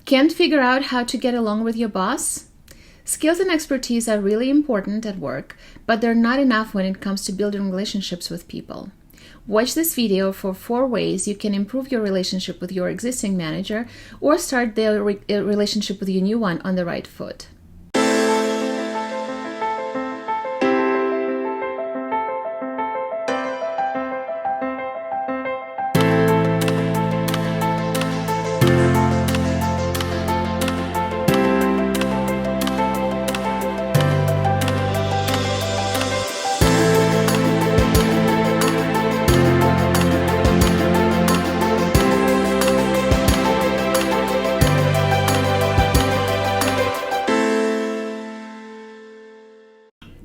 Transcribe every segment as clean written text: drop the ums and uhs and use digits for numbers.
Can't figure out how to get along with your boss? Skills and expertise are really important at work, but they're not enough when it comes to building relationships with people. Watch this video for 4 ways you can improve your relationship with your existing manager or start the relationship with your new one on the right foot.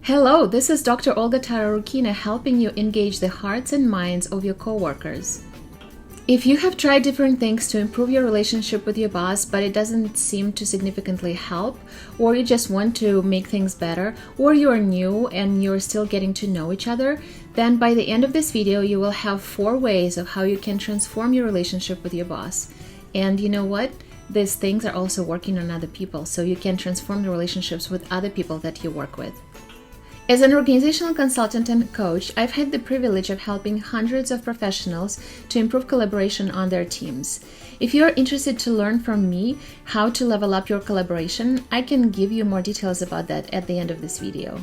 Hello, this is Dr. OLGATARA helping you engage the hearts and minds of your coworkers. If you have tried different things to improve your relationship with your boss, but it doesn't seem to significantly help, or you just want to make things better, or you're new and you're still getting to know each other, then by the end of this video, you will have 4 ways of how you can transform your relationship with your boss. And you know what? These things are also working on other people, so you can transform the relationships with other people that you work with. As an organizational consultant and coach, I've had the privilege of helping hundreds of professionals to improve collaboration on their teams. If you're interested to learn from me how to level up your collaboration, I can give you more details about that at the end of this video.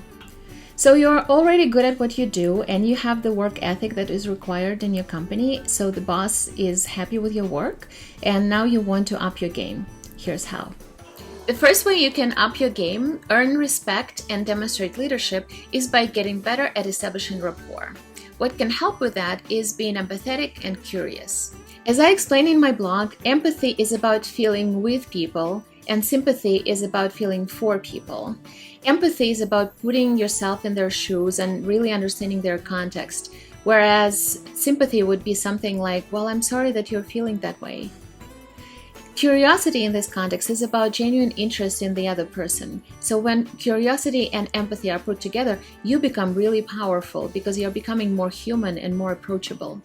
So you're already good at what you do and you have the work ethic that is required in your company, so the boss is happy with your work and now you want to up your game. Here's how. The first way you can up your game, earn respect, and demonstrate leadership is by getting better at establishing rapport. What can help with that is being empathetic and curious. As I explain in my blog, empathy is about feeling with people, and sympathy is about feeling for people. Empathy is about putting yourself in their shoes and really understanding their context, whereas sympathy would be something like, well, I'm sorry that you're feeling that way. Curiosity in this context is about genuine interest in the other person. So when curiosity and empathy are put together, you become really powerful because you're becoming more human and more approachable.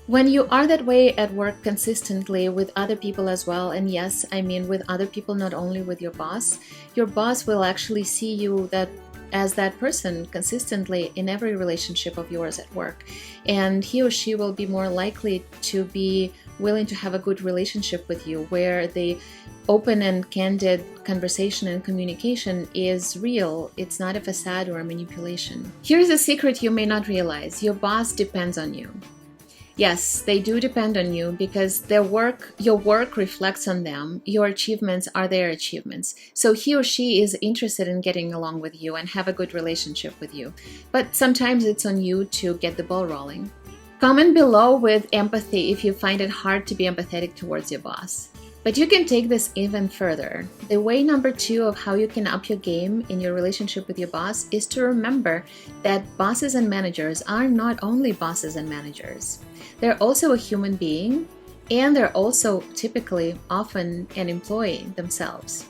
When you are that way at work consistently with other people as well, and yes, I mean with other people, not only with your boss will actually see you as that person consistently in every relationship of yours at work. And he or she will be more likely to be willing to have a good relationship with you, where the open and candid conversation and communication is real. It's not a facade or a manipulation. Here's a secret you may not realize. Your boss depends on you. Yes, they do depend on you because your work reflects on them. Your achievements are their achievements. So he or she is interested in getting along with you and have a good relationship with you. But sometimes it's on you to get the ball rolling. Comment below with empathy if you find it hard to be empathetic towards your boss. But you can take this even further. The way number 2 of how you can up your game in your relationship with your boss is to remember that bosses and managers are not only bosses and managers. They're also a human being, and they're also typically often an employee themselves.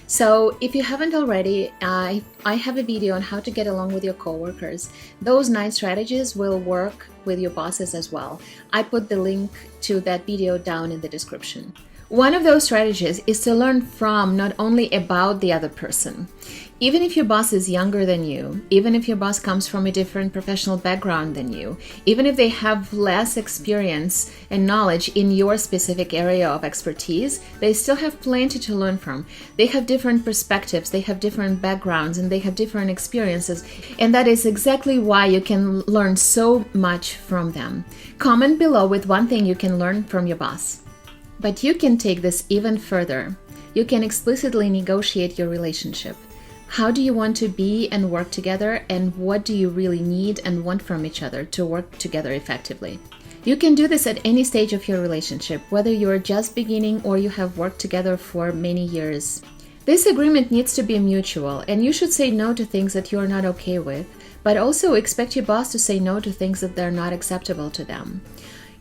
So if you haven't already, I have a video on how to get along with your coworkers. Those 9 strategies will work with your bosses as well. I put the link to that video down in the description. One of those strategies is to learn from, not only about the other person. Even if your boss is younger than you, even if your boss comes from a different professional background than you, even if they have less experience and knowledge in your specific area of expertise, they still have plenty to learn from. They have different perspectives, they have different backgrounds, and they have different experiences. And that is exactly why you can learn so much from them. Comment below with one thing you can learn from your boss. But you can take this even further. You can explicitly negotiate your relationship. How do you want to be and work together, and what do you really need and want from each other to work together effectively? You can do this at any stage of your relationship, whether you are just beginning or you have worked together for many years. This agreement needs to be mutual, and you should say no to things that you're not okay with, but also expect your boss to say no to things that they're not acceptable to them.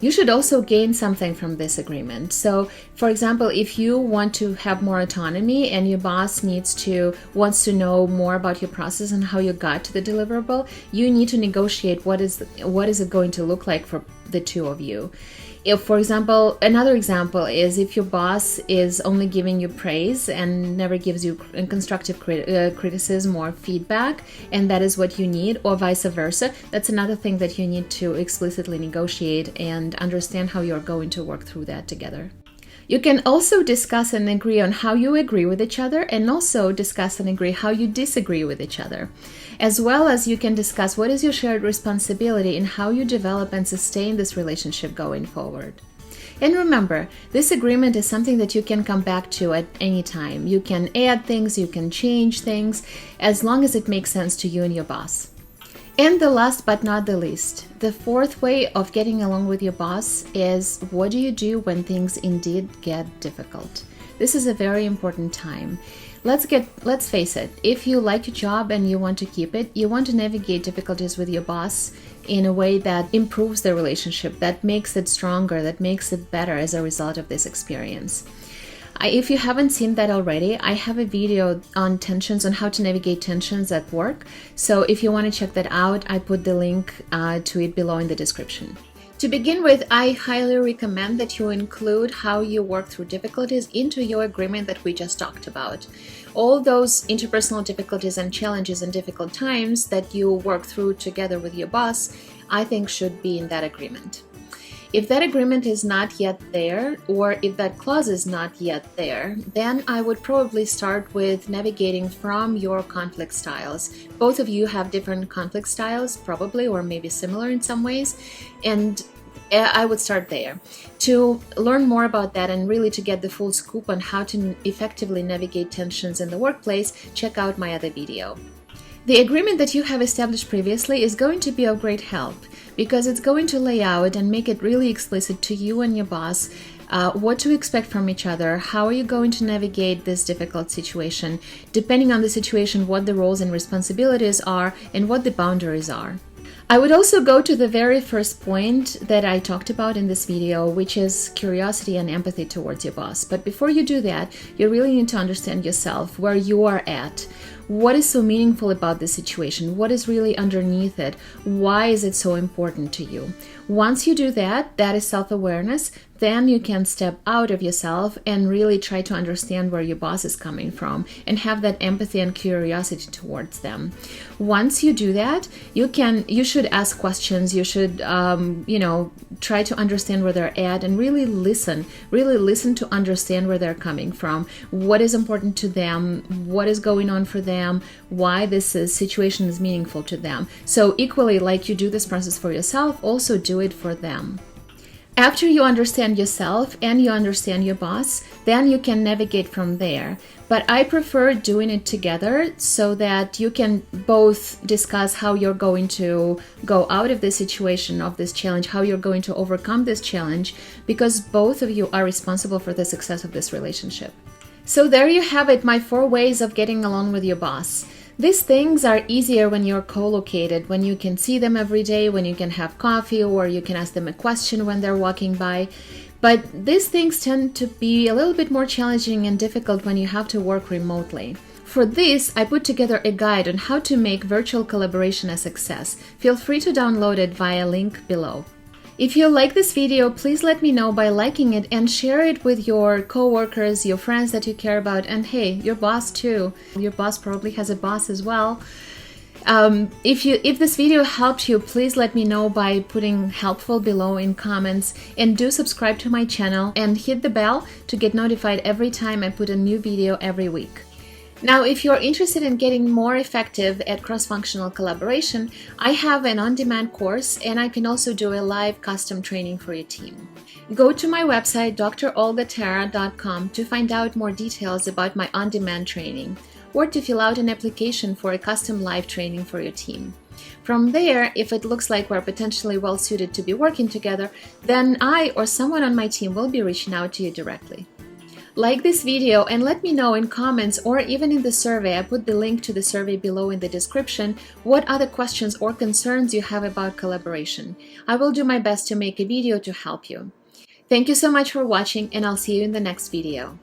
You should also gain something from this agreement. So, for example, if you want to have more autonomy and your boss wants to know more about your process and how you got to the deliverable, you need to negotiate what is it going to look like for the two of you. If, for example, another example is if your boss is only giving you praise and never gives you constructive criticism or feedback, and that is what you need, or vice versa, that's another thing that you need to explicitly negotiate and understand how you're going to work through that together. You can also discuss and agree on how you agree with each other, and also discuss and agree how you disagree with each other. As well as you can discuss what is your shared responsibility and how you develop and sustain this relationship going forward. And remember, this agreement is something that you can come back to at any time. You can add things, you can change things, as long as it makes sense to you and your boss. And the last but not the least, the fourth way of getting along with your boss is, what do you do when things indeed get difficult? This is a very important time. Let's face it, if you like your job and you want to keep it, you want to navigate difficulties with your boss in a way that improves the relationship, that makes it stronger, that makes it better as a result of this experience. If you haven't seen that already, I have a video on tensions, on how to navigate tensions at work. So if you want to check that out, I put the link to it below in the description. To begin with, I highly recommend that you include how you work through difficulties into your agreement that we just talked about. All those interpersonal difficulties and challenges and difficult times that you work through together with your boss, I think should be in that agreement. If that agreement is not yet there, or if that clause is not yet there, then I would probably start with navigating from your conflict styles. Both of you have different conflict styles, probably, or maybe similar in some ways, and I would start there. To learn more about that and really to get the full scoop on how to effectively navigate tensions in the workplace, check out my other video. The agreement that you have established previously is going to be of great help, because it's going to lay out and make it really explicit to you and your boss what to expect from each other, how are you going to navigate this difficult situation, depending on the situation, what the roles and responsibilities are, and what the boundaries are. I would also go to the very first point that I talked about in this video, which is curiosity and empathy towards your boss. But before you do that, you really need to understand yourself, where you are at. What is so meaningful about this situation? What is really underneath it? Why is it so important to you? Once you do that, that is self-awareness, then you can step out of yourself and really try to understand where your boss is coming from and have that empathy and curiosity towards them. Once you do that, you should ask questions, you should try to understand where they're at and really listen to understand where they're coming from, what is important to them, what is going on for them, why this situation is meaningful to them. So equally, like you do this process for yourself, also do it for them. After you understand yourself and you understand your boss, then you can navigate from there. But I prefer doing it together so that you can both discuss how you're going to go out of this situation, of this challenge, how you're going to overcome this challenge, because both of you are responsible for the success of this relationship. So there you have it, my 4 ways of getting along with your boss. These things are easier when you're co-located, when you can see them every day, when you can have coffee, or you can ask them a question when they're walking by. But these things tend to be a little bit more challenging and difficult when you have to work remotely. For this, I put together a guide on how to make virtual collaboration a success. Feel free to download it via link below. If you like this video, please let me know by liking it and share it with your coworkers, your friends that you care about, and hey, your boss too. Your boss probably has a boss as well. If this video helped you, please let me know by putting helpful below in comments, and do subscribe to my channel and hit the bell to get notified every time I put a new video every week. Now, if you're interested in getting more effective at cross-functional collaboration, I have an on-demand course, and I can also do a live custom training for your team. Go to my website, drolgatara.com, to find out more details about my on-demand training, or to fill out an application for a custom live training for your team. From there, if it looks like we're potentially well-suited to be working together, then I or someone on my team will be reaching out to you directly. Like this video and let me know in comments or even in the survey. I put the link to the survey below in the description, what other questions or concerns you have about collaboration. I will do my best to make a video to help you. Thank you so much for watching, and I'll see you in the next video.